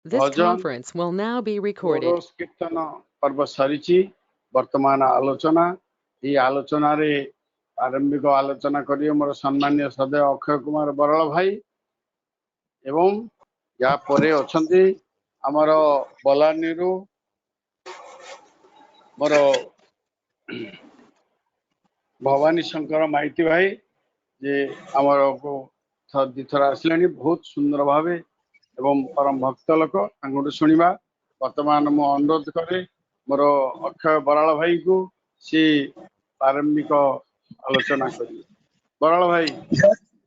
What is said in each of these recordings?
This bhajan conference will now be recorded. षोडश कीर्तन पर्व सरी वर्तमान आलोचना ये आलोचना रे आरंभिक आलोचना करिए मोर सम्मान्य सदैव अक्षय कुमार बरल भाई एवं या परे अछंती हमर बलानीरु मोर भवानी शंकर माइती भाई जे हमर को दिथर आसले बहुत सुंदर भावे एवं परम भक्त लोक शुणा वर्तमान मु अनुरोध करे मोर अक्षय बराल भाई को सी प्रारंभिक आलोचना करिए। बराल भाई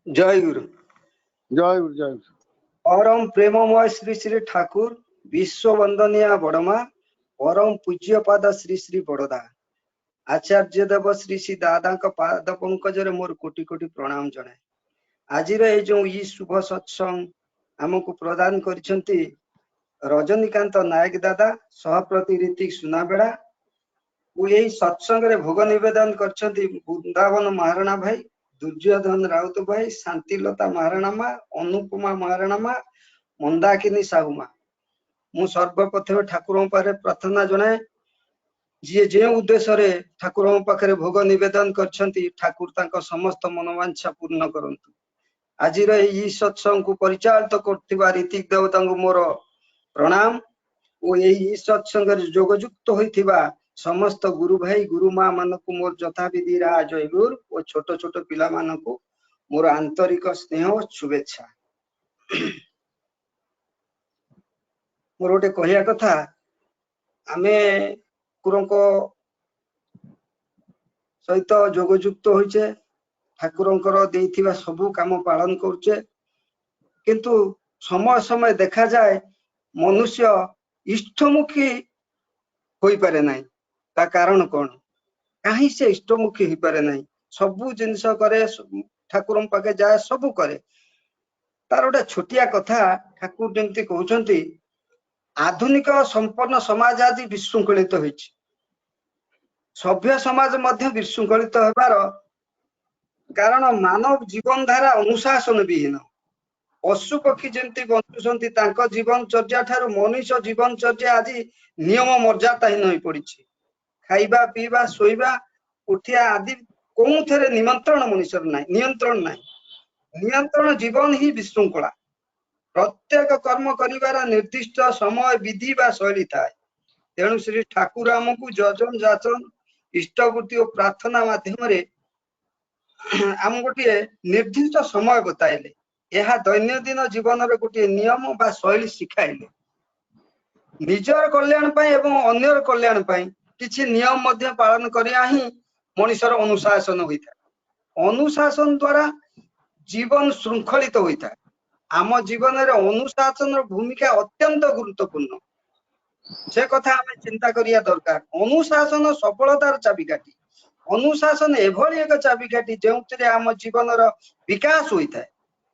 जय गुरु। जय गुरु जय गुरु। परम प्रेममय श्री श्री ठाकुर विश्व वंदनीय बड़मा परम पूज्य पाद श्री श्री बड़दा आचार्य देव श्री श्री दादा पाद पंकजरे मोर कोटि कोटि प्रणाम जनाए। आज जो ई शुभ सत्संग आमको प्रदान करिसेंती रजनीकांत नायक दादा सहप्रति ऋतिक सुनाबेड़ा वो यही सत्संग रे भोग निवेदन करछंती वृंदावन महाराणा भाई दुर्योधन राउत भाई शांतिलता महाराणा मा अनुपमा महाराणा मा मंदाकिनी साहू मा मु सर्वप्रथम ठाकुर पारे प्रार्थना जनाए जी जे उद्देश्य रे ठाकुर पाखे भोग निवेदन करछंती ठाकुर तांको समस्त मनोवांछा पूर्ण करंतु। आज ई सत्संग को परिचालित करथिबा ऋतिक देवता को मोर प्रणाम और यही सत्संग जोगयुक्त होइथिबा समस्त गुरु भाई गुरु माँ मान को मोर यथाविधि जय गुरु और छोट छोट पिला मान को मोर आंतरिक स्नेह और शुभेच्छा। मोर गोटे कहया कथा आमे ठाकुर सहित जोगयुक्त होइचे ठाकुर देइथिबा सबु काम पालन करचे किंतु समय समय देखा जाए मनुष्य इष्टमुखी होई पारे नहीं ता कारण कौन कहीं से इष्टमुखी हो पारे नहीं सबु जिनस करे ठाकुर पाखे जाए सबु करे तार गोटे छोटिया कथा ठाकुर जमती कहउछंती आधुनिक संपन्न समाज आज विशृंखलित होइछि सभ्य समाज मध्य विशृंखलित हेबार कारण मानव जीवन धारा अनुशासन विहीन पशु पक्षी जमती बंचुछंती तांको जीवन चर्या ठारू मनुष्य जीवन चर्या आज नियम मर्यादाहीन हो पड़ी खाइबा पीवा शोइबा उठिया आदि कौन थे निमंत्रण मनुष्य ना नियंत्रण ना नियंत्रण जीवन ही विशृंखला प्रत्येक कर्म करिवार निर्दिष्ट समय विधि बा शैली थाए तेणु श्री ठाकुर आमको जजन जाचन इष्टवृत्ति और प्रार्थना माध्यम आम गोटे निर्दिष्ट समय बताइले यह दैनंदिन जीवन रे गोटे नियम बा शैली शिखाइले निजर कल्याण पाई एवं अन्यर कल्याण पाई किछि नियम मध्य पालन करिया ही मनुष्यर अनुशासन होइता अनुशासन द्वारा जीवन श्रृंखलित होइता आम जीवन रे अनुशासन भूमिका अत्यंत गुरुत्वपूर्ण से कथा हमें चिंता करिया दरकार अनुशासन सफलतार चाबिकाठी अनुशासन एभली एक चाबिकाठी जो आम जीवन विकास होता है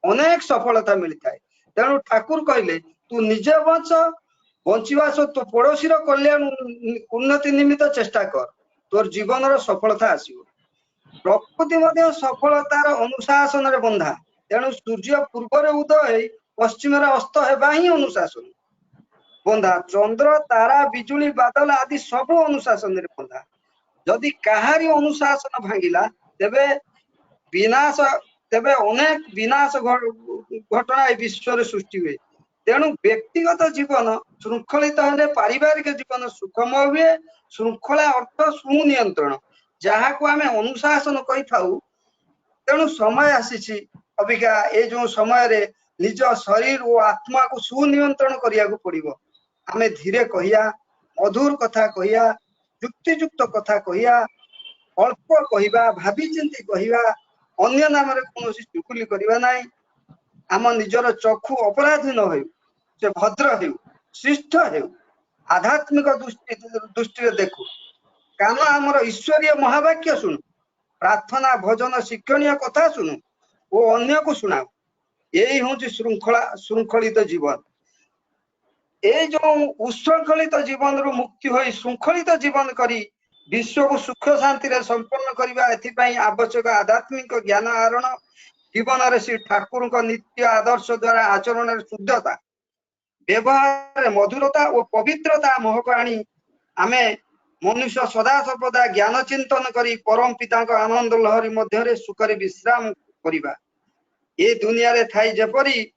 अनेक सफलता मिलता है तेणु ठाकुर कहले तू निजे बंच बंचवा सो तो पड़ोशी कल्याण उन्नति निमित्त चेष्टा कर तोर जीवन सफलता आसो प्रकृति सफलतार अनुशासन रे बंधा तेणु सूर्य पूर्व उदय पश्चिम अस्त हेबा ही अनुशासन बंधा चंद्र तारा बिजुली बादल आदि सब अनुशासन रे बंधा जदि कहारी अनुशासन भांगिला तेबे विनाश तेबे अनेक विनाश घटना विश्व रे सृष्टि हुए तेणु व्यक्तिगत जीवन श्रृंखलित हेले पारिवारिक जीवन सुखमय हुए श्रृंखला अर्थ सुनियंत्रण जहाँ को आमे अनुशासन कही थाउ तेणु समय आसीछि अबिका ए जो समय रे निज शरीर और आत्मा को सुनियंत्रण करिया को पड़िबो आमे धीरे कहिया मधुर कथा कहिया युक्तियुक्त कथा कहिया अल्प कहिबा भाभी चिंती कहिबा अन्य नाम रे कोनोसी चुकुली करिबा नाही आम निजर चक्षु अपराधी न हो से भद्र हो श्रेष्ठ हो आध्यात्मिक दृष्टि देखु कान आमर ईश्वरीय महावाक्य सुनु प्रार्थना भजन शिक्षणीय कथा सुनु वो अन्य को सुनाओ यही हूँ श्रृंखलित जीवन ये जो उशृंखलित जीवन रु मुक्ति हो श्रृंखलित जीवन करी विश्व को सुख शांति रे संपन्न करबा एथिपाई आवश्यक आध्यात्मिक ज्ञान आरण जीवन रे श्री ठाकुर नित्य आदर्श द्वारा आचरण शुद्धता व्यवहार मधुरता और पवित्रता महक आनी आमे मनुष्य सदा सर्वदा ज्ञान चिंतन करी परम पिता आनंद लहरी मध्य सुखरे विश्राम करिबा। ए दुनिया रे थाई जेपरी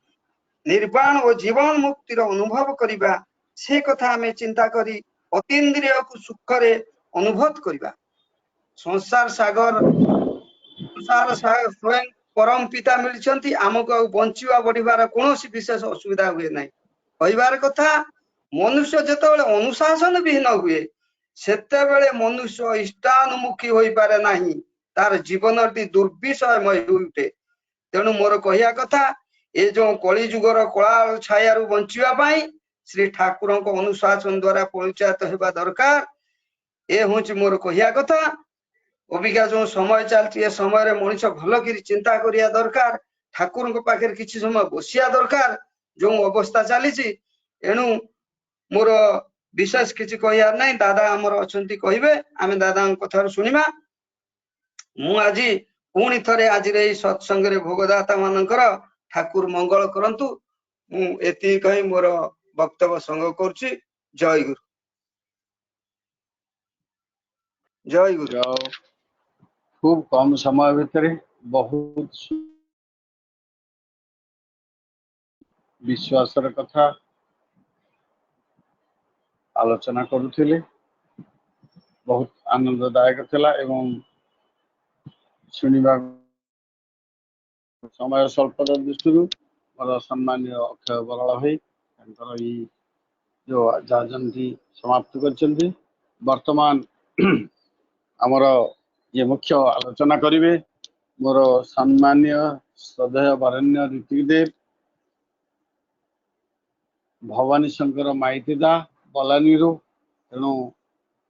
निर्वाण और जीवन मुक्तिर अनुभव करिबा से कथा आमे चिंता करी अतीन्द्रिय को सुखरे अनुभव करिबा। संसार सागर स्वयं परम पिता मिलचंती आमको बंचिवा बढ़िबार कोनोसी विशेष असुविधा हुए नाही। कहबार कथा मनुष्य जेतेबेले अनुशासन विहीन हुए सेतेबेले मनुष्य इष्टानुमुखी होई पारे नाही, तार जीवनटी दुर्विषयमय उठे। तेणु मोर कहिया कथा ए जो कली जुगर कला छायारू बंचिवा पाई श्री ठाकुर को अनुशासन द्वारा परिचालित हेबा दरकार। ए होची मोर कहिया कथा। अबिका जो समय चलती समय रे मनुष्य भल कि चिंता करिया दरकार, ठाकुर को पाखे किछि समय बसिया दरकार जो अवस्था चली। एणु मोर विशेष किछि कहियार नाही। दादा हमर अछंती कहिबे आमे दादा कथा सुनिबा। मु आजी पुणी थरे आज रे सत्संग रे भोगदाता मानकर ठाकुर मंगल करंतु। मु एति कहि मोर वक्तव्य संग करछि। जय गुरु जय गुरु। खूब कम समय भितर बहुत विश्वासर कथा आलोचना करुथिले, बहुत आनंददायक थिला एवं सुनिबा समय स्वल्प दृष्टि मोर सम्मान्य अक्षय बराल भाई जो जाजंती समाप्त कर वर्तमान आमर ये मुख्य आलोचना करिवे मोर सम्मान्य श्रद्धेय वरेण्य ऋतिकदेव भवानी शंकर माइतीदा बलानीरू। तेणु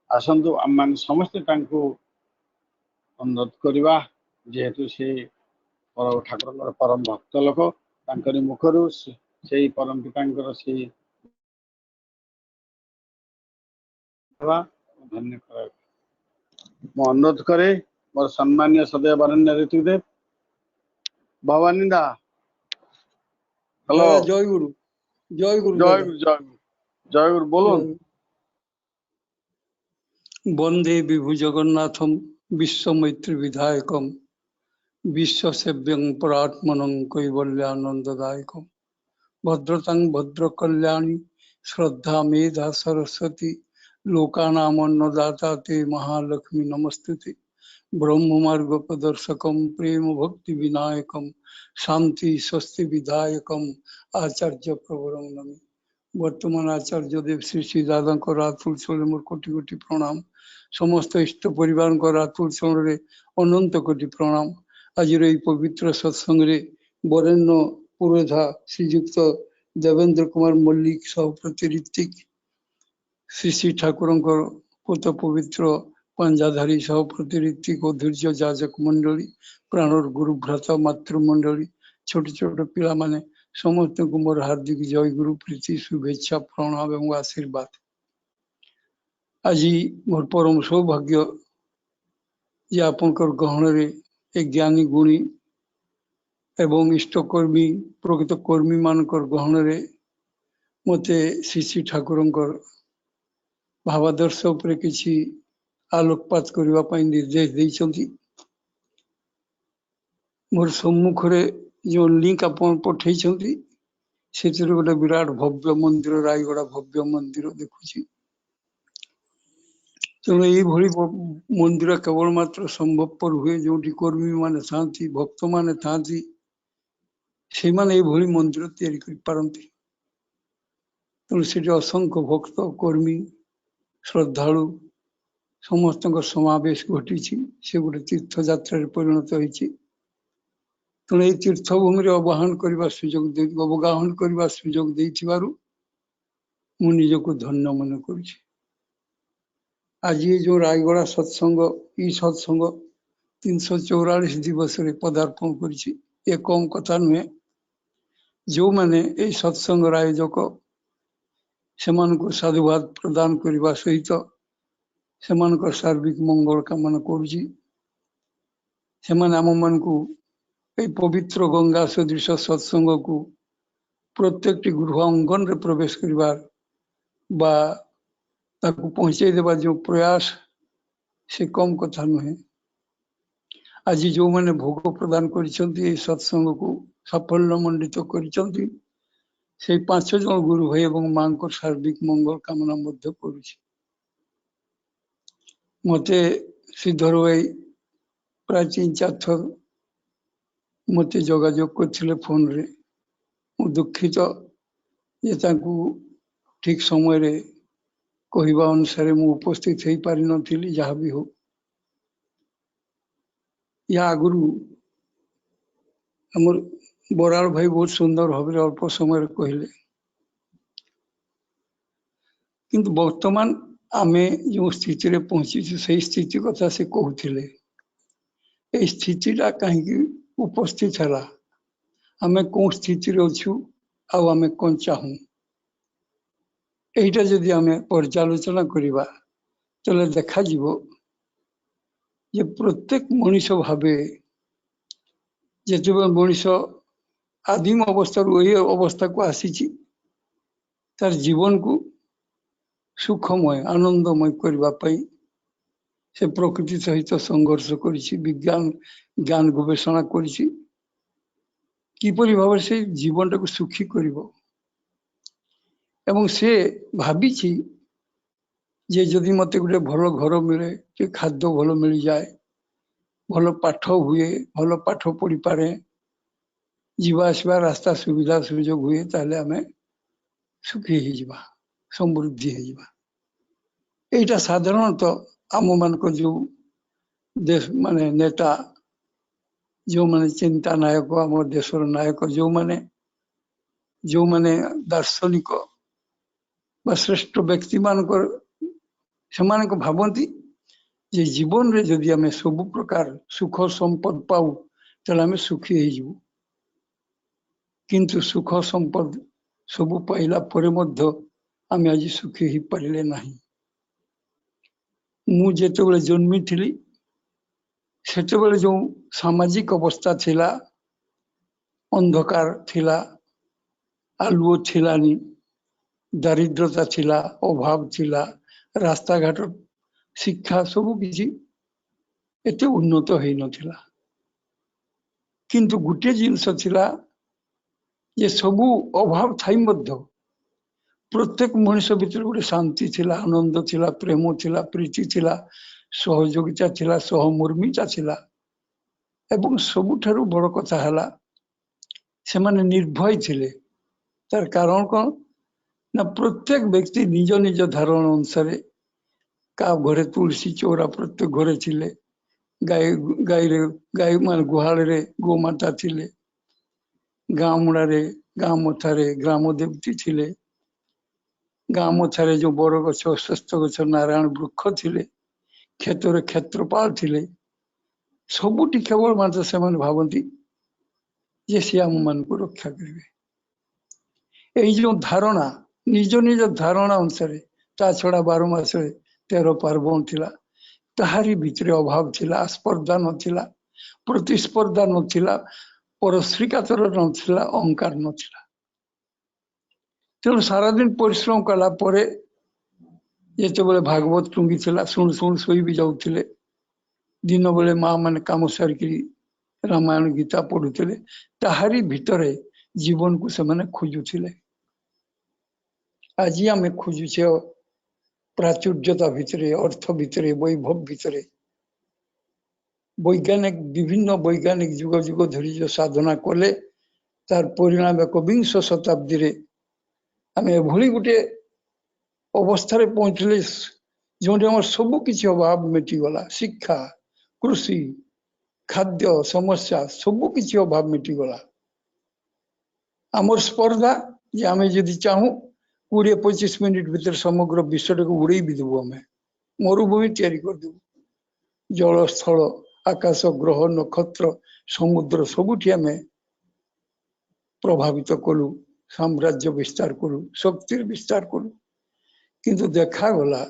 आसतु आम मान समस्ते अनुरोध करवा जेहेतु से ठाकुर परम भक्त लोक मुखर से परम पिता से धन्यवाद मु अनुरोध करे मोर सम्मान्य सदैव वरेण्य ऋतिकदेव भवानी दा। हेलो जय गुरु जय गुरु जय गुरु जय गुरु जय गुरु बोलून। वंदे विभु जगन्नाथम विश्व मैत्री विधायकम विश्व सेव्यं परात्मनं कैवल्यानंददायकम भद्रतं भद्र कल्याणी श्रद्धा मेधा सरस्वती लोकानामन्नदाता ते महालक्ष्मी नमस्तुते ब्रह्म मार्ग प्रदर्शकम प्रेम भक्ति विनायकम शांति स्वस्ति विधायकम आचार्य प्रवरम नमि। वर्तमान आचार्य देव श्री श्री दादा रातुल चरण मोर कोटि कोटि प्रणाम। समस्त इष्ट परिवार रातुल चरण अनंत कोटि प्रणाम। आज पवित्र सत्संग वरेण्य पुरोधा श्रीजुक्त देवेंद्र कुमार मल्लिक सभापति ऋतिक श्री श्री ठाकुर पुत पवित्र पांजाधारी सभापति ऋतिक और धैर्य जाजक मंडली प्राणर गुरु भ्राता मातृमंडली छोट छोट पिला माने समस्त को मोर हार्दिक जय गुरु प्रीति शुभेच्छा प्रणाम एवं आशीर्वाद। आज मोर परम सौभाग्य जे आपनकर गहन एक ज्ञानी गुणी एवं इष्टकर्मी प्रकृत कर्मी मानकर गहन मते श्री श्री ठाकुर भावादर्श उपरे किछि आलोकपात करबा पई निर्देश दैछंती। मोर सम्मुख रे जो लिंक अपन पठेइछंती सेतिर गोटे विराट भव्य मंदिर रायगड़ा भव्य मंदिर देखुछि। तेणु ये मंदिर केवल मात्र संभवपर हुए जो कर्मी माने थांती भक्त माने थांती से माने ये मंदिर तैयारी कर पारंती। तेणु से असंख्य भक्त कर्मी श्रद्धालु समस्त समावेश घटी से गोटे तीर्थ यात्रा परिणत होती। तेणु ये तीर्थभूमि अवगाहन करने सुजोग अवगाहन करने सुजोग निजको धन्य मन कर। आज ये जो रायगड़ा सत्संग ई सत्संग 344 दिवस पदार्पण कर कम कथा नुहे। जो मैंने ये सत्संग आयोजक से साधुवाद प्रदान करने सहित से सार्विक मंगल कामना करुछि। आम मान को पवित्र गंगा सदृश सत्संग को प्रत्येक गृह अंगन रे प्रवेश करिवार बा ताकू पहुंचे देवा जो प्रयास से कम कथा नुहे। आज जो मैंने भोग प्रदान करिसेंती सत्संग को साफल्य मंडित करिसेंती से 5 जन गुरु भाई एवं मां को सार्विक मंगल कामना मध्य करुछि। मते श्रीधर भाई प्राय 3-4 थर मते जोगाजोग करथिले फोन रे। मु दुखित जे ताकू ठीक समय रे कहवा अनुसार मु उपस्थित हो पारि नथिली। जहाँ भी हो या आगुरु हमर बराल भाई बहुत सुंदर भाव अल्प समय कहले, किंतु वर्तमान आमे जो स्थिति रे पहुंची से स्थिति कथा से कहूथिले। ए स्थितिटा कहीं उपस्थित है, आमे कौन स्थिति रे अछु आ आमे कौन चाहूँ एटा जदि आमे पर्यालोचना करिबा तले देखा जीवो जे प्रत्येक मनुष्य भावे जेतेबेले मनुष्य आदिम अवस्था वही अवस्था को आसी तार जीवन को सुखमय आनंदमय करने से प्रकृति सहित संघर्ष करिछि, विज्ञान ज्ञान गवेषणा करिछि किपरि भाव से जीवन को सुखी करिवो। एवं से भाबिछि जे जदि मते गोटे भल घर मिले कि खाद्य भल मिल जाए, भल पाठ हुए, भल पाठ पढ़ी पारे, जीवा आसवा रास्ता सुविधा सुजोग हुए, ताले आमे सुखी ही जीवा, समृद्धि ही जीवा। एटा साधारणतः आम मान को जो देश माने नेता जो माने चिंता नायक आम देशर नायक जो माने दार्शनिक बा श्रेष्ठ व्यक्ति मानकर सेमान को भावती जे जीवन रे जदि आमे सब प्रकार सुख संपद पाऊ ताले आमे सुखी ही जीवु। किंतु सुख संपद सब पाइला परे मध्य आमे आज सुखी ही पारिले नाही। मु जेतेबेले जन्मी थिली सेतेबेले जो सामाजिक अवस्था थिला, अंधकार थिला, आलुओ थिलानी, दारिद्रता थिला, अभाव थिला, रास्ता घाट शिक्षा सब किसी एते उन्नत है नथिला। किंतु गोटे जिनस थिला ये सबू अभाव थाई मध्य प्रत्येक मनुष्य भीतर गोटे शांति थिला, आनंद थिला, प्रेम थिला, प्रीति थिला, सहयोगिता थिला, सहमर्मिता थिला। एवं सबुठारु बड़ कथा हला से माने निर्भय थिले। तार कारण कौन ना प्रत्येक व्यक्ति निज निज धारण अनुसार का घरे तुलसी चौरा प्रत्येक घरे थिले, गाय मान गुहाल रे गोमाता थिले, गाँ मुड़ा रे गाँ मथारे ग्राम देवती थिले, गाँ मथारे जो बर गछ स्वस्थ गछ नारायण वृक्ष थिले, क्षेत्र क्षेत्रपाल थिले। सबुटी केवल मात्र से भावती जे सी आम मान को रक्षा करेंगे। यही जो धारणा निज निज धारणा अनुसार ता छड़ा 12 मास 13 पार्वण थिला, ताहारी भितरे अभाव थिला, स्पर्धा नथिला, प्रतिस्पर्धा नथिला, परश्रीकातर नथिला, अहंकार नथिला। तेणु सारा दिन परिश्रम कला परे जेतेबेले भागवत टुंगी थिला शुण शुण सोई भी जाउथिले, दिन बेले माँ माने काम सारिकी रामायण गीता पढ़ुथिले, ताहारी भितरे जीवन को से माने खोजुथिले। आज आमे खोजुछे प्राचुर्यता भितरे, अर्थ भितरे, वैभव भितरे। वैज्ञानिक विभिन्न वैज्ञानिक जुग जुग धरी जो साधना कले तार परिणाम 21 शताब्दी रे आमे एभली गोटे अवस्था पहुंचले जो सब किसी अभाव मिटिगला। शिक्षा, कृषि, खाद्य समस्या सब किसी अभाव मिटिगला। आमर स्पर्धा जे आमे जदि चाहूँ 20-25 मिनिट भीतर समग्र विश्व को उड़े भी देवु, आमे मरुभूमि तैयारी कर देवु। जल स्थल आकाश ग्रह नक्षत्र समुद्र सबुठी आमे प्रभावित कलु, साम्राज्य विस्तार कलु, शक्ति विस्तार कलु। किंतु देखा गला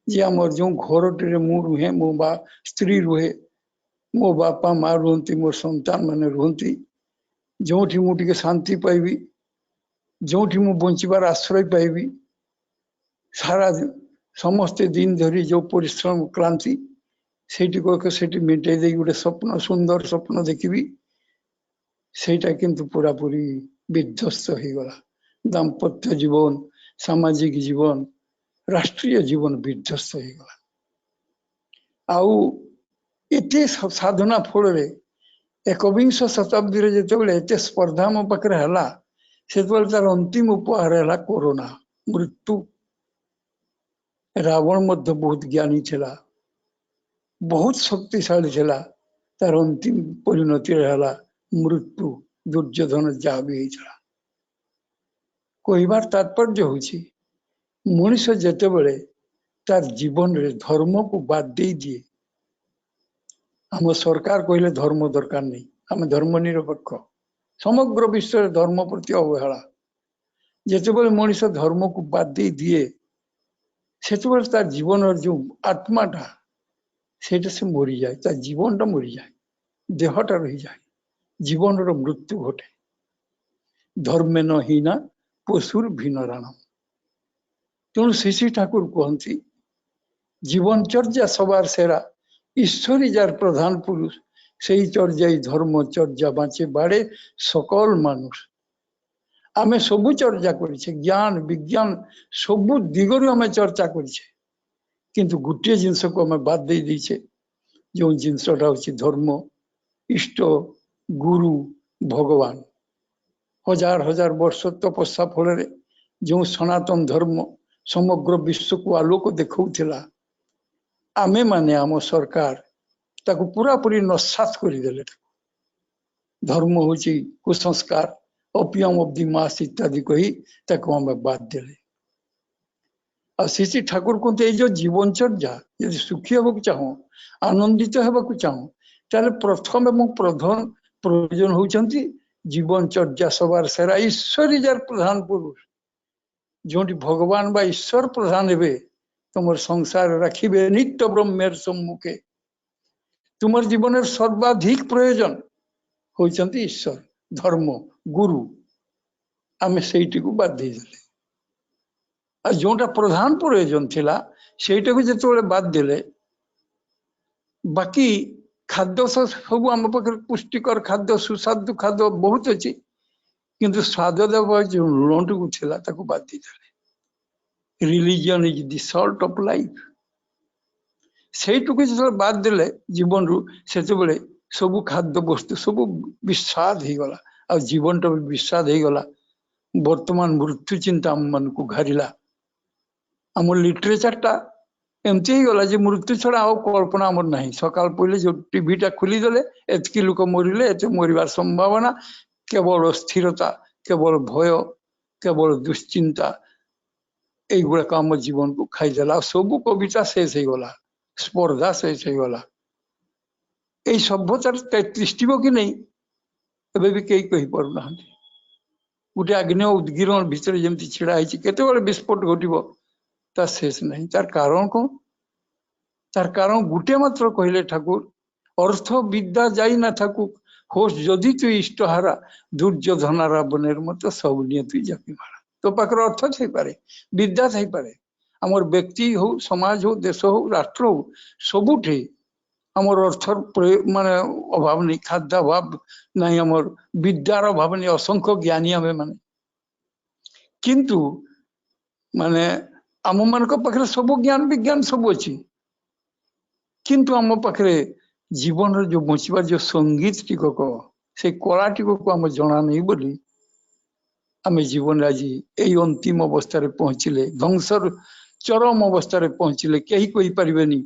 जे आमर जो घर मु रुहे, मो बा स्त्री रुहे, मो बापा माँ रुहती, मो संतान माने रुहती, जो मुझे शांति पाइबी जोठी मु बंचबार आश्रय पाइबी सारा समस्ते दिन धरी जो परिश्रम क्लांति से मिटे दे गोटे स्वप्न सुंदर स्वप्न देखी सेटा किंतु पूरा पूरी विध्वस्त हो गला। दाम्पत्य जीवन सामाजिक जीवन राष्ट्रीय जीवन विध्वस्त हो गला। आउ एते साधना फल एकविंश शताब्दी जिते एत स्पर्धा मो पाखे है से तार अंतिम उपहार है कोरोना मृत्यु। रावण मध्य बहुत ज्ञानी थिला, बहुत शक्तिशाली थिला, तार अंतिम परिणति है मृत्यु। दुर्योधन जहाँ भी होता कहबार तात्पर्य होची मनीष जेतेबेले तार जीवन रे धर्म को बाद दे दिए। आम सरकार कहले धर्म दरकार नहीं, आम धर्म निरपेक्ष। समग्र विश्व धर्म प्रति अवहेला जेतेबेले मनीष धर्म को बाद दे दिए सेतेबेले तार जीवन जो आत्माटा सेटा से मरी जाए, तार जीवनटा मरी जाए, देहटा रही जाए, जीवन मृत्यु घटे। धर्मे न हीना पशुर भिनराणम। तेणु श्री ठाकुर कहती जीवन चर्या सबार सेरा ईश्वरी जार प्रधान पुरुष से ही चर्या धर्म चर्या बाँचे बाड़े सकल मानुष। आमे सबू चर्चा करिछे, ज्ञान विज्ञान सबू दिगरु आमे चर्चा करिछे, किंतु गोटे जिनस को आमे बाद दे दीछे जो जिनसटा होछि धर्म, इष्ट, गुरु, भगवान। हजार हजार वर्ष तपस्या फल जो सनातन धर्म समग्र विश्व को आलोक देखौथिला आमे माने आम सरकार ताको पूरा पूरी नस्सात करदेले। धर्म होची कुसंस्कार ओपियम ऑफ द मास इत्यादि कही ताको आमे बाद देले। आ श्री ठाकुर कहते जो जीवनचर्या यदि सुखी होगा चाहो आनंदित होगा चाहो ताले प्रथम एवं प्रधान प्रयोजन होचंती जीवनचर्या सबार सेरा ईश्वरी जार प्रधान पुरुष जोटी भगवान बा ईश्वर प्रधान हे तुम संसार रखिबे नित्य ब्रह्मेर सम्मुखे। तुम जीवन सर्वाधिक प्रयोजन होचंती ईश्वर धर्म गुरु। आमे सेठी को बाद दे देले। आ जोटा प्रधान प्रयोजन थिला सेटा को जेतेबेले बाद देले बाकी खाद्य सब आम पाखे पुष्टिकर खाद्य सुस्वादु खाद्य बहुत अच्छी किंतु स्वाद देवा जो लुणटुकू थिला ताको बाद दे देले। Religion is the salt of life सेटुकू जो बाद देले जीवन रु सेतेबेले सबु खाद्य वस्तु सबु विस्वाद हो गला आ जीवनटा भी विस्वाद हो गला। वर्तमान मृत्यु चिंता आम मन को घारिला। आम लिटरेचरटा एमती ही गला मृत्यु छड़ा आ कल्पना आमर ना। सकाल पहले जो टीवीटा खोलीदेले एतकी लोक मरिले एत मरबार संभावना केवल स्थिरता केवल भय केवल दुश्चिंता युवाक आम जीवन को खाईदेला। सबू कविता शेष हो गला, स्पर्धा शेष हो गला। यही सभ्यतार 33 कि नहीं एबे भी कई कही पारना। गोटे आग्नेय उद्गीरण भितर जमी छिड़ा केते विस्फोट घटब ता शेष नहीं। तार कारण कौन? तार कारण गोटे मात्र कहले ठाकुर अर्थ विद्या जाई ना थाकू होश जदि तु इष्टहारा दुर्योधन रावणेर मत सब निये तु जाति मारा। तो पाखर अर्थ थी पारे विद्या थी पारे आमर व्यक्ति हो समाज हो देश हो राष्ट्र हो सबुठी आमर अर्थर माने अभाव नहीं, खाद्य अभाव नहीं, आमर विद्यार अभाव नहीं। असंख्य ज्ञानी आमे माने किंतु माने आम मान पाखे सब ज्ञान विज्ञान सब अच्छी किंतु आम पाखे जीवन जो बचार जो संगीत टिकक से कला टिकक आम जना नहीं बोली आम जीवन आज यही अंतिम अवस्था पहुँचले ध्वंसर चरम अवस्था पहुँचले कहीं कही पारे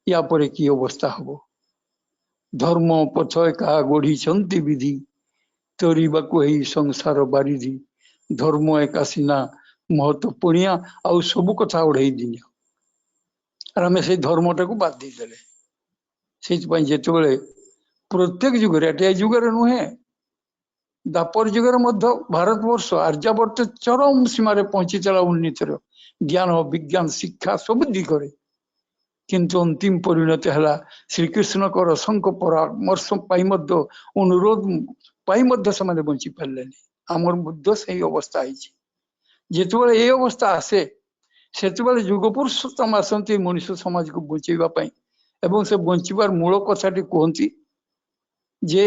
या पर कि अवस्था हम। धर्म पथ एका गढ़ी विधि तोरिबाकु ही संसार बारिधि धर्म एका सीना महत्व पुणिया आउ सब कथा उड़े दिनिया आम से धर्मटा को बाद देदेले। से जिते प्रत्येक जुगे जुगे नुहे दापर जुगर भारतवर्ष आर्यावर्त चरम सीमार पहुंची चला उन्नतिर ज्ञान विज्ञान शिक्षा सब दिगरे किंतु अंतिम परिणत है श्रीकृष्ण असंख्य परामर्श अनुरोध पाई से बंची पारे आमर बुद्ध से अवस्था है। ଯେତେବେଳେ ଏ ଅବସ୍ଥା ଆସେ ସେତେବେଳେ ଯୁଗ ପୁରୁଷୋତ୍ତମ ଆସନ୍ତି ମଣିଷ ସମାଜକୁ ବଞ୍ଚେଇବା ପାଇଁ ଏବଂ ସେ ବଞ୍ଚିବାର ମୂଳ କଥାଟି କୁହନ୍ତି যে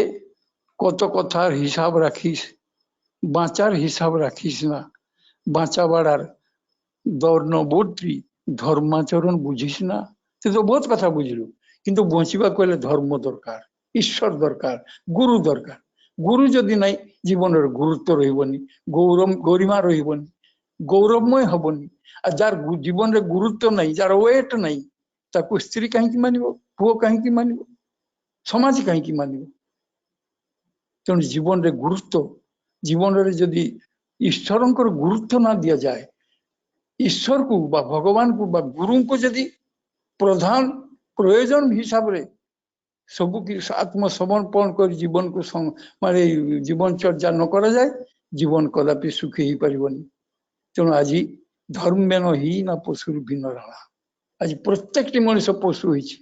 কত কথার হিসাব রাখিস বাঁচার হিসাব রাখিস না বাঁচা বাড়ার দর্ণবর্তী ধর্মাচরণ বুঝিস না তুই তো বহুত কথা বুঝলু কিন্তু বঞ্চিବାକୁ ହେଲେ ধর্ম দরকার ঈশ্বর দরকার গুরু দরকার গুরু যদি নাই জীবনের গুরুত্ব রহিবনি গরিমা রহিবনি গৌরবময় হবনি আর যার জীবନରେ গুরুত্ব নাই যার ওয়েট নাই ତାକୁ ସ୍ତ୍ରୀ କାହିଁକି ମାନିବ ପୁଅ କାହିଁକି ମାନିବ ସମାଜ କାହିଁକି ମାନିବ ତେଣୁ ଜୀବନରେ ଗୁରୁତ୍ୱ ଜୀବନରେ ଯଦି ଈଶ୍ୱରଙ୍କର ଗୁରୁତ୍ୱ ନ ଦିଆଯାଏ ଈଶ୍ୱରକୁ ବା ଭଗବାନଙ୍କୁ ବା ଗୁରୁଙ୍କୁ ଯଦି ପ୍ରଧାନ ପ୍ରୟୋଜନ ହିସାବରେ ସବୁ ଆତ୍ମସମର୍ପଣ କରି ଜୀବନକୁ ମାନେ ଜୀବନଚର୍ଯ୍ୟା ନ କରାଯାଏ ଜୀବନ କଦାପି ସୁଖୀ ହେଇପାରିବନି ତେଣୁ ଆଜି ଧର୍ମେନ ହି ନା ପଶୁର ଭିନ୍ନ ରଣା ଆଜି ପ୍ରତ୍ୟେକଟି ମଣିଷ ପଶୁ ହେଇଛି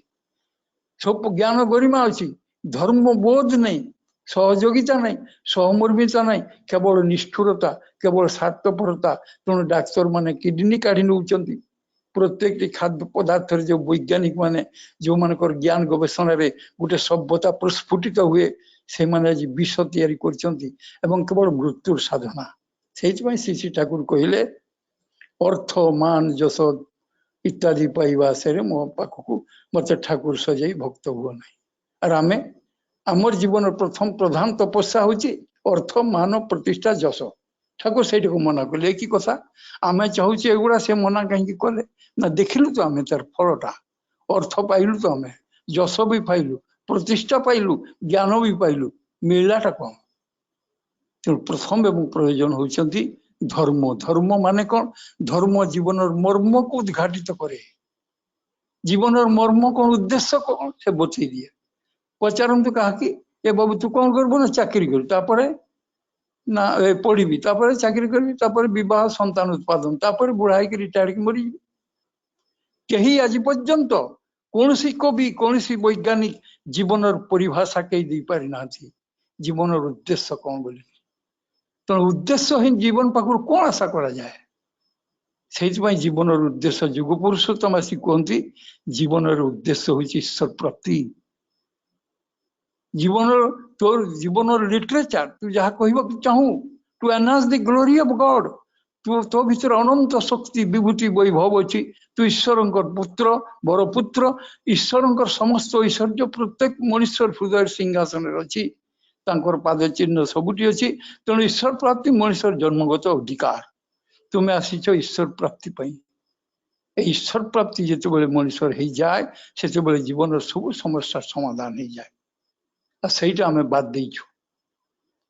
ସବୁ ଜ୍ଞାନ ଗରିମା ଅଛି ଧର୍ମ ବୋଧ ନାହିଁ ସହଯୋଗିତା ନାହିଁ ସହମର୍ମିତା ନାହିଁ କେବଳ ନିଷ୍ଠୁରତା କେବଳ ସ୍ୱାର୍ଥପରତା ତେଣୁ ଡାକ୍ତର ମାନେ କିଡନୀ କାଢି ନେଉଛନ୍ତି ପ୍ରତ୍ୟେକଟି ଖାଦ୍ୟ ପଦାର୍ଥରେ ଯୋଉ ବୈଜ୍ଞାନିକ ମାନେ ଯୋଉମାନଙ୍କର ଜ୍ଞାନ ଗବେଷଣାରେ ଗୋଟେ ସଭ୍ୟତା ପ୍ରସ୍ଫୁଟିତ ହୁଏ ସେମାନେ ଆଜି ବିଷ ତିଆରି କରୁଛନ୍ତି ଏବଂ କେବଳ ମୃତ୍ୟୁର ସାଧନା ସେଇଥିପାଇଁ ଶ୍ରୀ ଠାକୁର କହିଲେ ଅର୍ଥ ମାନ ଯଶ ଇତ୍ୟାଦି ପାଇବା ଆଶରେ ମୋ ପାଖକୁ ମତେ ଠାକୁର ସଜାଇ ଭକ୍ତ ହୁଅ ନାହିଁ ଆର ଆମେ ଆମର ଜୀବନର ପ୍ରଥମ ପ୍ରଧାନ ତପସ୍ୟା ହଉଛି ଅର୍ଥ ମାନ ପ୍ରତିଷ୍ଠା ଯଶ ଠାକୁର ସେଇଟାକୁ ମନା କଲେ କି କଥା ଆମେ ଚାହୁଁଛୁ ଏଗୁଡା ସେ ମନା କାହିଁକି କଲେ ନା ଦେଖିଲୁ ତ ଆମେ ତାର ଫଳଟା ଅର୍ଥ ପାଇଲୁ ତ ଆମେ ଯଶ ବି ପାଇଲୁ ପ୍ରତିଷ୍ଠା ପାଇଲୁ ଜ୍ଞାନ ବି ପାଇଲୁ ମିଳିଲାଟା କଣ ତେଣୁ ପ୍ରଥମ ଏବଂ ପ୍ରୟୋଜନ ହଉଛନ୍ତି ଧର୍ମ ଧର୍ମ ମାନେ କଣ ଧର୍ମ ଜୀବନର ମର୍ମକୁ ଉଦ୍ଘାଟିତ କରେ ଜୀବନର ମର୍ମ କଣ ଉଦ୍ଦେଶ୍ୟ କଣ ସେ ବତେଇ ଦିଏ ପଚାରନ୍ତୁ କାହାକି ଏ ବାବୁ ତୁ କଣ କରିବୁ ନା ଚାକିରି କରିବୁ ତାପରେ ନା ପଢିବି ତାପରେ ଚାକିରି କରିବି ତାପରେ ବିବାହ ସନ୍ତାନ ଉତ୍ପାଦନ ତାପରେ ବୁଢା ହେଇକି ରିଟାୟାର ହେଇକି ମରିଯିବି କେହି ଆଜି ପର୍ଯ୍ୟନ୍ତ କୌଣସି କବି କୌଣସି ବୈଜ୍ଞାନିକ ଜୀବନର ପରିଭାଷା କେହି ଦେଇପାରି ନାହାନ୍ତି ଜୀବନର ଉଦ୍ଦେଶ୍ୟ କଣ ବୋଲି ତେଣୁ ଉଦ୍ଦେଶ୍ୟହୀନ ଜୀବନ ପାଖରୁ କଣ ଆଶା କରାଯାଏ ସେଇଥିପାଇଁ ଜୀବନର ଉଦ୍ଦେଶ୍ୟ ଯୁଗ ପୁରୁଷୋତ୍ତମ ଆସି କୁହନ୍ତି ଜୀବନର ଉଦ୍ଦେଶ୍ୟ ହଉଛି ଈଶ୍ୱର ପ୍ରାପ୍ତି ଜୀବନର ତୋର ଜୀବନର ଲିଟରେଚର ତୁ ଯାହା କହିବାକୁ ଚାହୁଁ to enhance the glory of God ତୋ ଭିତରେ ଅନନ୍ତ ଶକ୍ତି ବିଭୂତି ବୈଭବ ଅଛି ତୁ ଈଶ୍ୱରଙ୍କର ପୁତ୍ର ବର ପୁତ୍ର ଈଶ୍ୱରଙ୍କର ସମସ୍ତ ଐଶ୍ୱର୍ଯ୍ୟ ପ୍ରତ୍ୟେକ ମଣିଷର ହୃଦୟ ସିଂହାସନରେ ଅଛି ତାଙ୍କର ପାଦ ଚିହ୍ନ ସବୁଠି ଅଛି ତେଣୁ ଈଶ୍ୱର ପ୍ରାପ୍ତି ମଣିଷର ଜନ୍ମଗତ ଅଧିକାର ତୁମେ ଆସିଛ ଈଶ୍ୱର ପ୍ରାପ୍ତି ପାଇଁ ଏ ଈଶ୍ୱର ପ୍ରାପ୍ତି ଯେତେବେଳେ ମଣିଷର ହେଇଯାଏ ସେତେବେଳେ ଜୀବନର ସବୁ ସମସ୍ୟାର ସମାଧାନ ହେଇଯାଏ ଆଉ ସେଇଟା ଆମେ ବାଦ ଦେଇଛୁ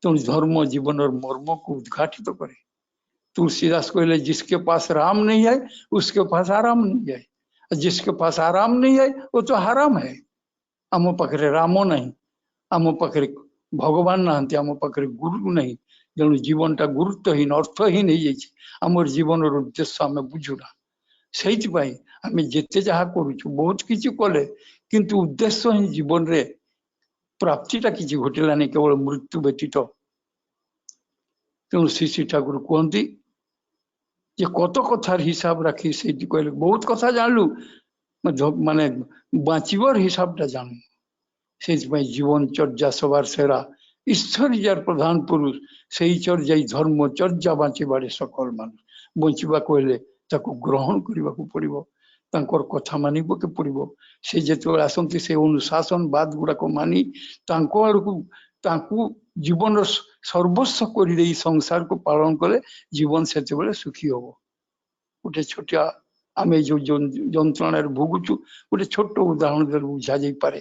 ତେଣୁ ଧର୍ମ ଜୀବନର ମର୍ମକୁ ଉଦ୍ଘାଟିତ କରେ तुलसीदास कहले जिसके पास राम नहीं है उसके पास आराम नहीं है जिसके पास आराम नहीं है वो तो हराम है आम पाखे राम नहीं आम पाखे भगवान नहांती आम पाखे गुरु नहीं तेणु जीवनटा गुरुत्वहीन अर्थहीन हो जाइए आमर जीवनर उद्देश्य आम बुझुना से आम जिते जहाँ करुचु बहुत किसी कले किंतु उद्देश्यहीन जीवन रे प्राप्तिटा किसी घटिलानी केवल मृत्यु व्यतीत तेणु श्री ठाकुर कहती যে কত কথার হিসাব রাখি সেইটি কইলে বহুত কথা জানলু মানে বাঁচিবার হিসাবটা জানু সেইপাই জীবন চর্যা সবার সেরা ঈশ্বর যার প্রধান পুরুষ সেই চর্যাই ধর্ম চর্যা বাঁচিবারে সকল মানুষ বঞ্চিবা কইলে তাকে গ্রহণ করিবাকু পড়িব তাঙ্কর কথা মানিবাকে পড়িব সে যেতବେଳେ আসନ୍ତି ସେ ଅନୁଶାସନ ବାଦ ଗୁଡାକ ମାନି ତାଙ୍କ ଆଡକୁ ତାଙ୍କୁ ଜୀବନର ସର୍ବସ୍ୱ କରିଦେଇ ସଂସାରକୁ ପାଳନ କଲେ ଜୀବନ ସେତେବେଳେ ସୁଖୀ ହବ ଗୋଟେ ଛୋଟିଆ ଆମେ ଯୋଉ ଯନ୍ତ୍ରଣାରେ ଭୋଗୁଛୁ ଗୋଟେ ଛୋଟ ଉଦାହରଣ ଦେଲେ ବୁଝା ଯାଇପାରେ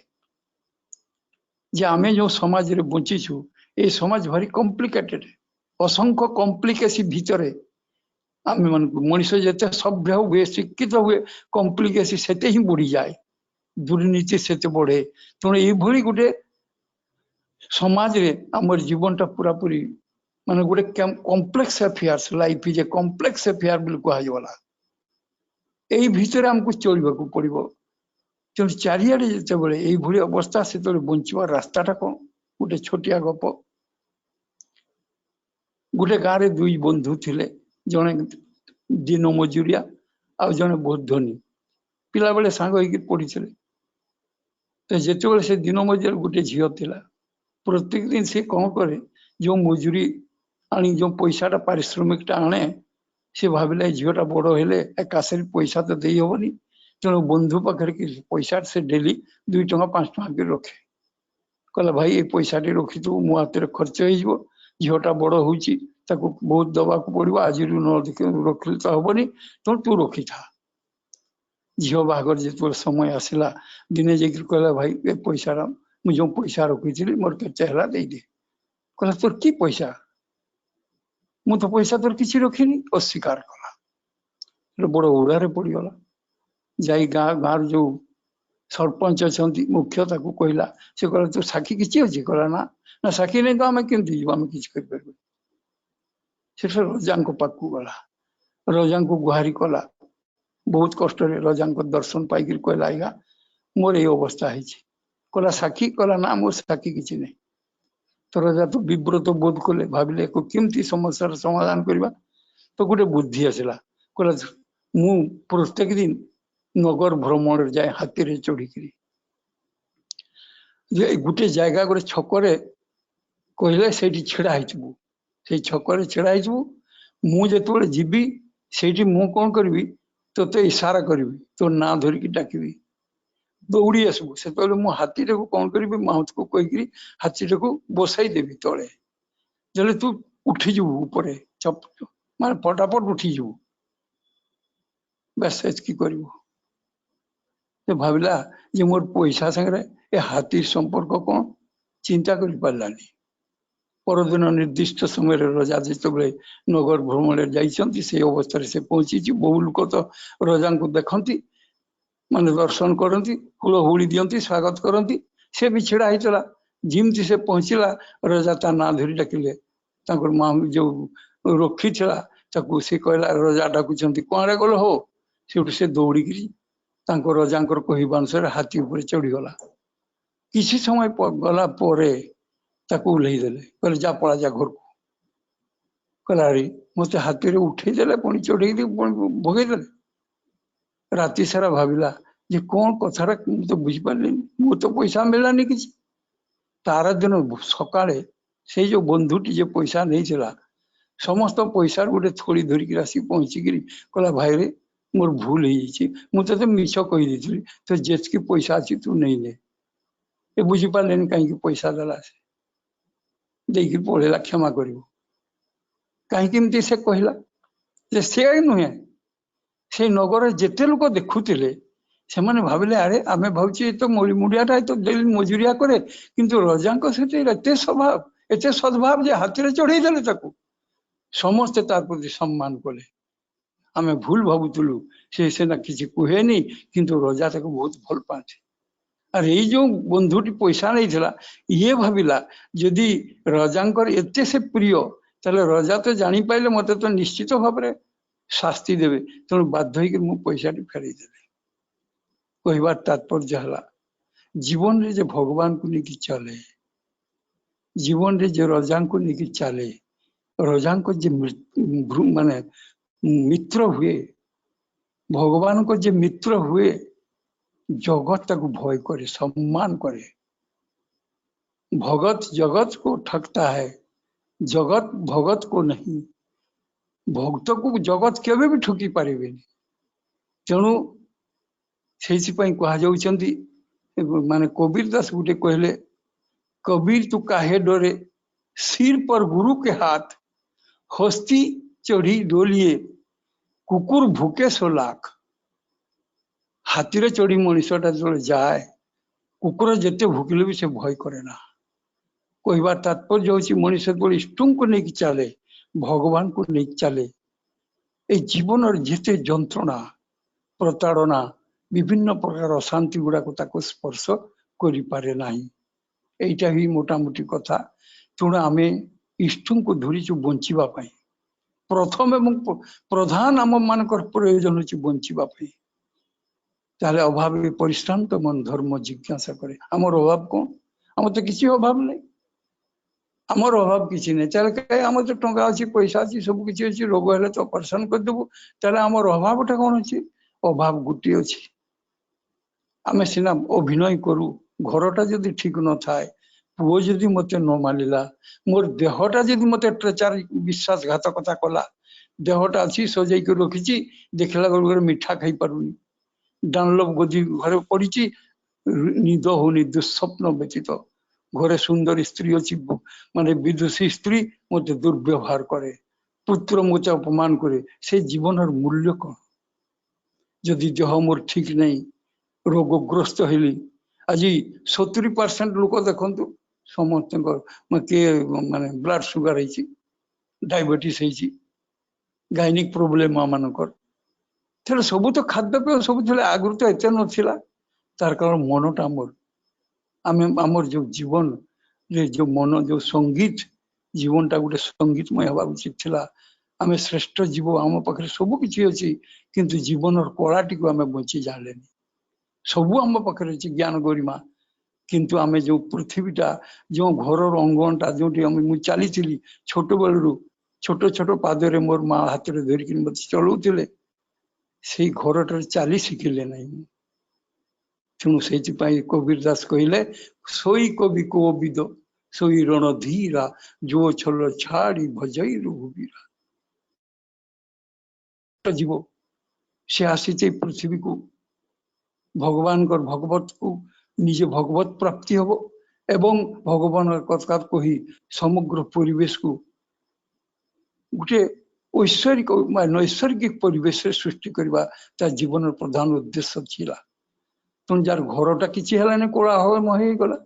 ଯେ ଆମେ ଯୋଉ ସମାଜରେ ବଞ୍ଚିଛୁ এই ସମାଜ ଭାରି କମ୍ପ୍ଲିକେଟେଡ ଅସଂଖ୍ୟ କମ୍ପ୍ଲିକେସି ଭିତରେ ଆମେ ମାନଙ୍କୁ ମଣିଷ ଯେତେ ସଭ୍ୟ ହୁଏ ଶିକ୍ଷିତ ହୁଏ କମ୍ପ୍ଲିକେସି ସେତେ ହିଁ ବଢିଯାଏ ଦୁର୍ନୀତି ସେତେ ବଢେ ତେଣୁ ଏଇଭଳି ଗୋଟେ ସମାଜରେ ଆମର ଜୀବନଟା ପୁରାପୁରି ମାନେ ଗୋଟେ complex affairs life is a complex affair ବୋଲି କୁହାଯିବଲା ଏଇ ଭିତରେ ଆମକୁ ଚଳିବାକୁ ପଡିବ ତେଣୁ ଚାରିଆଡେ ଯେତେବେଳେ ଏଇଭଳି ଅବସ୍ଥା ସେତେବେଳେ ବଞ୍ଚିବାର ରାସ୍ତାଟା କଣ ଗୋଟେ ଛୋଟିଆ ଗପ ଗୋଟେ ଗାଁରେ ଦୁଇ ବନ୍ଧୁ ଥିଲେ जड़े दिन मजुरिया आ जड़े बहुत धनी पिला बेले सांग होइकी पढ़ी तो जिते से दिन मजुरिया गोटे झील थिला प्रत्येक दिन से कौन करे जो मजूरी आनी जो पैसाटा पारिश्रमिकटा आने से भाविला झीलटा बड़ हेले एकाशे पैसा तो दे हेनी तेणु बंधु पाखे पैसा से डेली 2 टଙ୍କା 5 टଙ୍କା कर रखे कहला भाई ये पैसा रखी तू मो हाथ खर्च हो झीलटा बड़ हो बहुत दबा पड़ो आज न रखिले तो हेनी तेणु तू रखी था झील बाहर जो समय आसला दिने जाकर कहला भाई ये पैसा मुझे पैसा रखी मोर केते है दे कहला तोर कि पैसा मु तो पैसा तोर किसी रखिनी अस्वीकार कला बड़ उड़ारे पड़गला जाई गाँव जो सरपंच अच्छा मुख्य ताकू कहला से कहला तो साक्षी किसी अच्छी कहला ना साक्षी नहीं तो आम केमती जीव आम कि रजा पाक गला रजा को गुहारी कला बहुत कष्ट रजा दर्शन पाई कहला आज्ञा मोर ये अवस्था है कहला साक्षी कहला ना मोर साक्षी किसी नहीं तो रजा तो विव्रत बोध कले भाविले केमती समस्या समाधान करवा तो गोटे बुद्धि आसला कहला मु प्रत्येक दिन नगर भ्रमण जाए हाथी रे चढ़ी गोटे जगह गोटे छकरे कहले से छेड़ा से छकरे छेड़ा मुझे जीवी से कौन करी तो इशारा करी तो ना धरिकी डाकबी दौड़ी आसबू से मु हाथी को कौन करी माउथ को कहीकि हाथी को बसाई देवी तले जले तू उठीजु ऊपर चप माने फटाफट उठीजु बस एतकी करू भाविला जे मोर पैसा संगे ए हाथी संपर्क कौन चिंता कर पारानी परदिन निर्दिष्ट समय रजा जो नगर भ्रमण जाइछंती से अवस्था से पहुंची बहु लोक तो रजा को देखती माने दर्शन करती हुलहुली दियंती स्वागत करती से भी छिड़ा होता जिमती से पहुंचला रजा ता ना धरी डाकिले माँ जो रखी से कहला रजा डाकुंट कौन गल हो से दौड़ी रजा कहवानुसार हाथी उपर चढ़ीगला किसी समय गला ओह्लैदेले कहले जा पड़ा जा घर को कहला अरे मत हाथी उठेदे पुणी चढ़े भगेदे राति सारा भाविला जे कौन कथा तो बुझीपारे मु तो पैसा मिलानी कि तार दिन सकाळे से जो बंधुटी जे पैसा नहीं चला समस्त पैसा गोटे थोड़ी धरिकी आसी पहुंचिकी कहला भाई रे मोर भूल हो मिछ कहीदी तो जेतकी पैसा अच्छी तू नहीं ने ये बुझीपारे कहीं पैसा देला से देखिए पढ़ेला क्षमा कर कहीं से कहला से नुहे से नगर जिते लोक देखुले से मैंने भाविले अरे आम भावचे तो मुड़ियाटा तो डेली मजुरिया करे किंतु रजा सहित एत स्वभाव एत सद्भाव जे हाथी चढ़ईदे समस्ते तार प्रति सम्मान कले आम भूल भावुलु से सीना किसी कहेनी किंतु रजा तक बहुत भल पाते और ये जो बंधुटी पैसा नहीं था ये भाविला जदि रजांकर एते से प्रिय ताले रजा तो जानी पाइले मत तो निश्चित भाव में शास्ति देवे तेणु बाध्य हो पैसा फेरईदे कहबार तात्पर्य है जीवन रे जे भगवान को लेकिन चले जीवन रे जे रजा को लेकिन चले रजा को जे माने मित्र हुए भगवान को जे मित्र हुए जगत तक भय करे सम्मान करे भगत जगत को ठगता है जगत भगत को नहीं भक्त को जगत केवे भी ठकी पारे तेणु से कहुंती माने कबीर दास गुटे कहले कबीर तू काहे डरे सिर पर गुरु के हाथ हस्ती चढ़ी डोलिए कुकुर भूके 100 लाख हाथी रे चढ़ी मनीषटा जो जाए कुकुर जिते भूकिले भी से भय करे ना कहबार तात्पर्य हूँ मनीष इष्ट को लेकिन चले भगवान को नहीं चले ये जीवन जिते जंत्रणा प्रताड़ना विभिन्न प्रकार अशांति गुड़ाक स्पर्श करे ना यहीटा ही मोटामोटी कथा तेणु आम इष्ट को धरीचु बचापी प्रथम एवं प्रधान आम मान प्रयोजन हो बचापी ताले अभाव परिश्रांत मन धर्म जिज्ञासा करे आमर अभाव कौन आम तो किसी अभाव नहीं आमर अभाव किसी नहीं चल कहीं आम तो टंका अच्छी पैसा अच्छी सब किसी अच्छी रोग है तो ऑपरेशन करदेबू तेल आमर अभावटा कौन अच्छी अभाव गोटे अच्छी आम सीना अभिनय करू घरटा जदि ठीक न थाए पुओ जदि मत न मानिला मोर देहटा जदि मत ट्रेचार विश्वासघातकता कला देहटा अच्छी सजाई कर रखी देखला बेलू मिठा खाई पारुनी डानलोप गदी घरे पड़ी निद होनी दुस्वप्न व्यतीत घरे सुंदर स्त्री अच्छी माने विदुषी स्त्री मत दुर्व्यवहार करे पुत्र मते अपमान करे से जीवन मूल्य कौन जदि देह मोर ठीक नहीं रोगग्रस्त हेली आज 70% लोक देखु समस्त किए माने ब्लड सुगर है डायबिटीज है गायनिक प्रोब्लेम मानकर थे सब तो खाद्यपेय सब थे आगु तो एत नाला तार कारण मनटा मोर आम आमर जो जीवन रे जो मन जो संगीत जीवनटा गोटे संगीतमय हवा उचित थिला आम श्रेष्ठ जीव आम पाखे सब किसी अच्छी किंतु जीवन कलाटी को आम बची जाने सब आम पाखे अच्छी ज्ञान गरिमा किंतु आम जो पृथ्वीटा जो घर अंगनटा जो मुझे चली छोट बेलू छोट छोट पादरे मोर माँ हाथ में धरिक मत चलाऊे से घरटार चली शिखिले ना तेणु से कबीर दास कहले सोई कवि को विद सोई रणधीरा जो छल छाड़ी भजई रघुबीरा जीव से आसी पृथ्वी को भगवान भगवत को निजे भगवत प्राप्ति हम एवं भगवान कथा कही समग्र परिवेश को गोटे ऐश्वरिक नैसर्गिक परिवेश सृष्टि करवा जीवन प्रधान उद्देश्य थिला तुम जार घरटा किसी है कोलाहल गला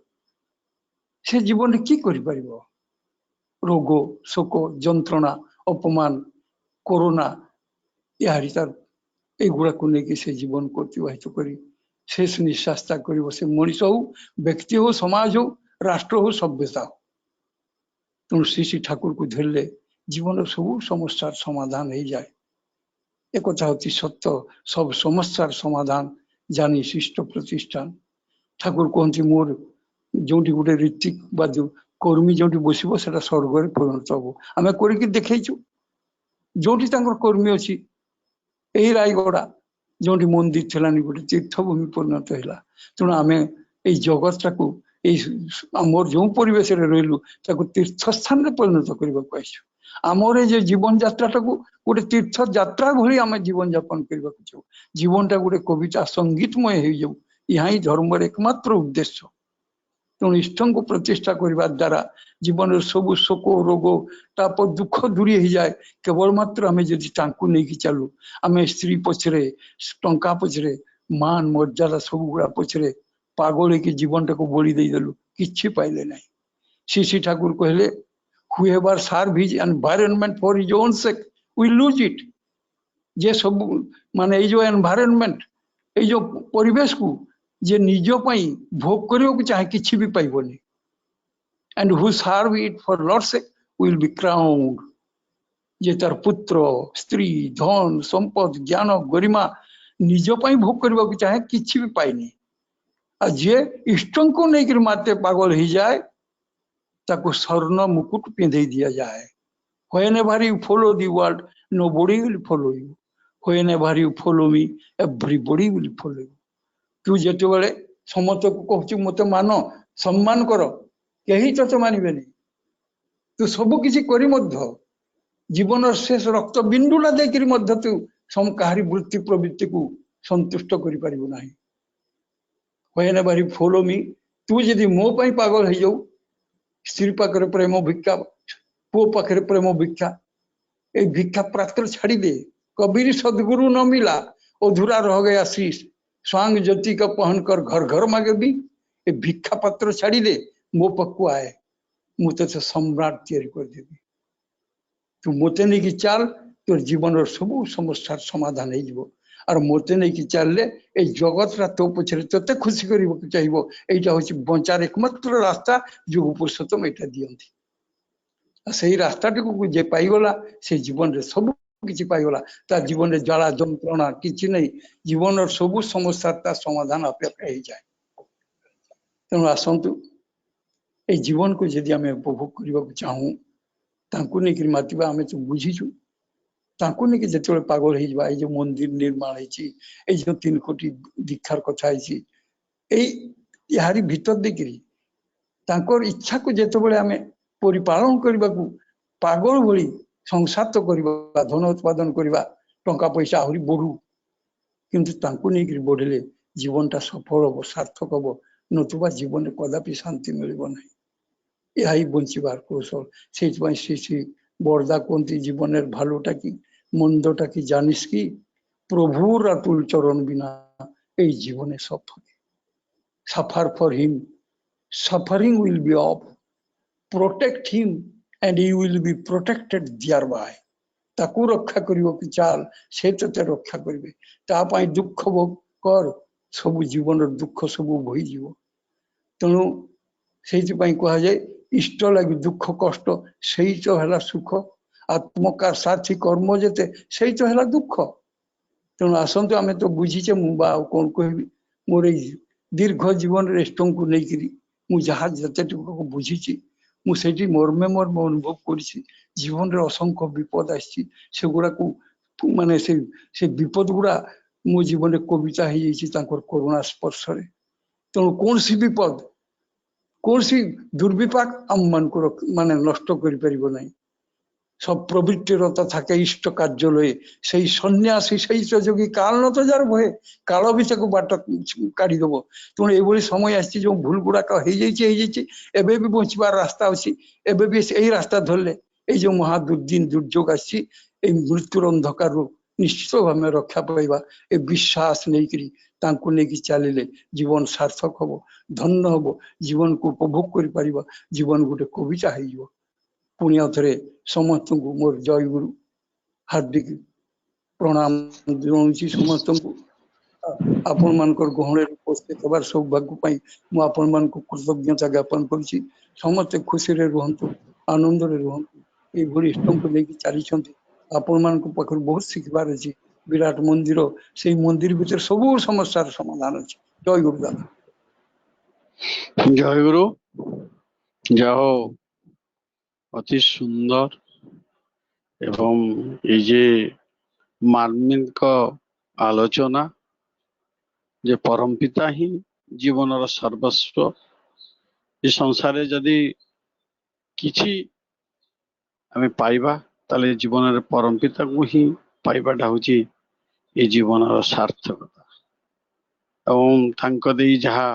से जीवन कि रोग शोक जंत्रणा अपमान कोरोना यारी तार एगुड़ा को लेकिन से जीवन को अतिबाहित कर शेष निश्वास कर से मनीष हो व्यक्ति हो समाज हो राष्ट्र हो सभ्यता हो तेणु श्री श्री ठाकुर को धरले जीवन सब समस्या समाधान हो जाए एक होती सत्य सब समस्या समाधान जानी शिष्ट प्रतिष्ठान ठाकुर कहते मोर जो गोटे ऋतिक बा जो कर्मी जो बसब से स्वर्ग में परिणत हम आम कर देखु जो कर्मी अच्छी यही रायगढ़ा जो मंदिर थी गोटे तीर्थभूमि परिणत है तेणु आम ये जगतटा को आमर जो परिवेश रही तीर्थस्थान में परिणत करने आमर ये जीवन यात्रा को गोटे तीर्थ यात्रा भली आम जीवन यापन करने चाहू जीवनटा गोटे कविता संगीतमय हो जाऊ यहाँ ही धर्म एकमात्र उद्देश्य तेणु इष्ट को प्रतिष्ठा करने द्वारा जीवन सब शोक रोग ताप दुख दूरी हो जाए केवल मात्र आम जदि नहीं चलू आम स्त्री पछरे टंका पछरे मान मर्यादा सब गुड़ा पछरे पागल हो जीवन टाक बलि देदेलु कि पाइले ना श्री श्री ठाकुर कहले whoever serve his environment for his own sake will lose it जे सब माने ये जो एनवायरनमेंट ये जो परिवेश को जे निज भोग करने को चाहे किसी भी पाइबनी and who serve it for Lord sake will be crowned जे तार पुत्र स्त्री धन संपद ज्ञान गरिमा निज भोग करने को चाहे किसी भी पाइनी आ जे इष्ट को लेकर माते पागल हो जाए ताको स्वर्ण मुकुट पिंधे दिया जाए whenever you follow the world nobody will follow you whenever you follow me everybody will follow you तू जेते बेले समस्त को कहू मत मान सम्मान कर कहीं तो मानवे तू सब किसी करी मध्य जीवन शेष रक्त बिंदुला देकर मध्य तू कहारी वृत्ति प्रवृत्ति को संतुष्ट करि परिबु नाही whenever you follow me तू यदि मो पई पागल हो जाऊ स्त्री पाखे प्रेम भिक्षा पुओ पाखे प्रेम भिक्षा ये भिक्षा पात्र छाड़ी दे कबीर सदगुरु न मिला अधूरा रह गया शीश स्वांग ज्योति का पहन कर घर घर मांगे भी ये भिक्षा पात्र छाड़ी दे मो पक्को आए मुझे तो सम्राट तैयारी कर देवी तू मते नहीं कि चाल तोर जीवन सब समस्या समाधान हो और मते नहीं कि चलले ये जगतटा तो पछरे तोते खुशी करने चाहिए यहाँ हूँ बचार एकमात्र रास्ता जो पुरुषोत्तम यहाँ दिखती से रास्ताटी को जे पाईगला से जीवन रे सब किसी पाईगला ता जीवन रे ज्वाला जंत्रणा किसी नहीं जीवन सब समस्या समाधान अपेक्षा हो जाए तेणु आसतु ए जीवन को यदि आम उपभोग करने को चाहूँ तांकु नहीं मातिबा आम तो बुझीचु तांकु नहीं जिते पागल हो जो मंदिर निर्माण है जो 3 कोटी दीक्षार कथा यारी भीतर देखिरी तांकर इच्छा को जिते आम परिपालन करने को पागल भली संसार तो करवा धन उत्पादन करवा टंका पैसा आहरी बढ़ू किंतु तांकु नहीं बढ़ले जीवनटा सफल हम सार्थक हम नतुबा जीवन कदापि शांति मिलबो नहीं यही बंचबार कौशल से श्री श्री बरदा कहते जीवन भालोटा कि मंदटा कि जानिस कि प्रभुर अतुल चरण बिना ए जीवने सफर for him suffering will be of protect him and he will be protected thereby ताकू रक्षा करियो कि चाल से ते रक्षा करिवे ता पई दुख भोग कर सब जीवन दुख सब भई जीव तेणु से कह जाए इष्ट लगे दुख कष्ट से तो है सुख आत्मका साथी कर्म जेते से तो है दुख तेणु आसतु आम तो बुझीचे मुझे कौन कह मोर दीर्घ जीवन रेस्ट को लेकिन मुझे जिते बुझी मुझे मर्मे मर्म अनुभव कर जीवन रे असंख्य विपद आसगुड़ा माने से विपद गुड़ा मो जीवन कविता हो करुणा स्पर्श तेणु कौन सी विपद कौन सी दुर्विपाक आम मान को माने नष्ट कर सब प्रवृत्तिर থাকে इष्ट कार्य लय से सन्यासी से जोगी काल न तो जार भय काल भी बाट काढ़ीदेव तेणु ये समय आसी जो भूल गुड़ाक एबे भी बचार रास्ता अच्छी एबे भी यही रास्ता धरले ये महादुर्दिन दुर्योग आसी मृत्युर अंधकार निश्चित भाव रक्षा पाइबा ए विश्वास नहीं चलिए जीवन सार्थक हम धन्य हम जीवन को उपभोग कर जीवन गोटे कविता हो पुणी थे समस्त को मोर जय गुरु हार्दिक प्रणाम जनाऊँगी समस्त को आपण मान गहण उपस्थित हबार सौभाग्य मुझे मान कृतज्ञता ज्ञापन करुँची समस्ते खुशी रुहतु आनंद रुहतु ये इष्ट को लेकिन चली आपण मान पाखर बहुत शिखबार अच्छी विराट मंदिर से मंदिर भीतर सब समस्यार समाधान अच्छे जय गुरु दादा जय गुरु जाओ अति सुंदर एवं ये मार्मिक आलोचना जे परमपिता ही जीवन सर्वस्व ये संसार जदि किछि आमे पाइबा ताले जीवन परमपिता को ही पाइबाटा हूँ ये जीवन सार्थकता एवं तांको देई जहा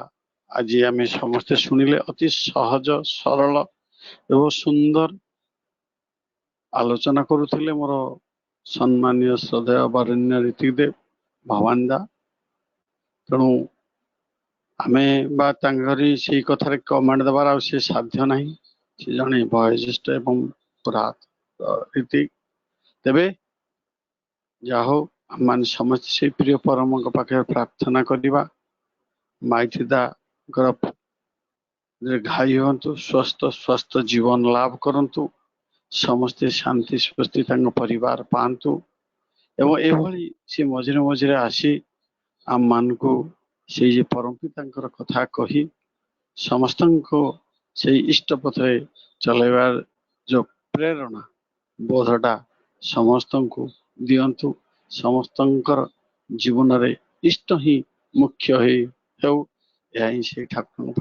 आज आमे समस्ते शुणिले अति सहज सरल एवं सुंदर आलोचना करुले मोर सम्मानीय श्रद्धेय वरेण्य ऋतिकदेव भवानदा तेणु आमे बा तांगरी से कथार कमेंट देवार आ साध्य नहीं से जड़े वयोज्येष्ठ एवं पुरात ऋतिक तेबे जाहो आम समस्त से प्रिय परम पाखे प्रार्थना करवा माइथिदा घाई हूँ स्वस्थ स्वस्थ जीवन लाभ करंतु समस्ते शांति स्वस्थि परिवार पातु एवं एभली से मझे मझे आसी आम मान को से परमपिता कथा कही समस्त को से इष्ट पथे चलैबार जो प्रेरणा बोधटा समस्त को दिंतु समस्त जीवन रे इष्ट ही मुख्य ही से ठाकुर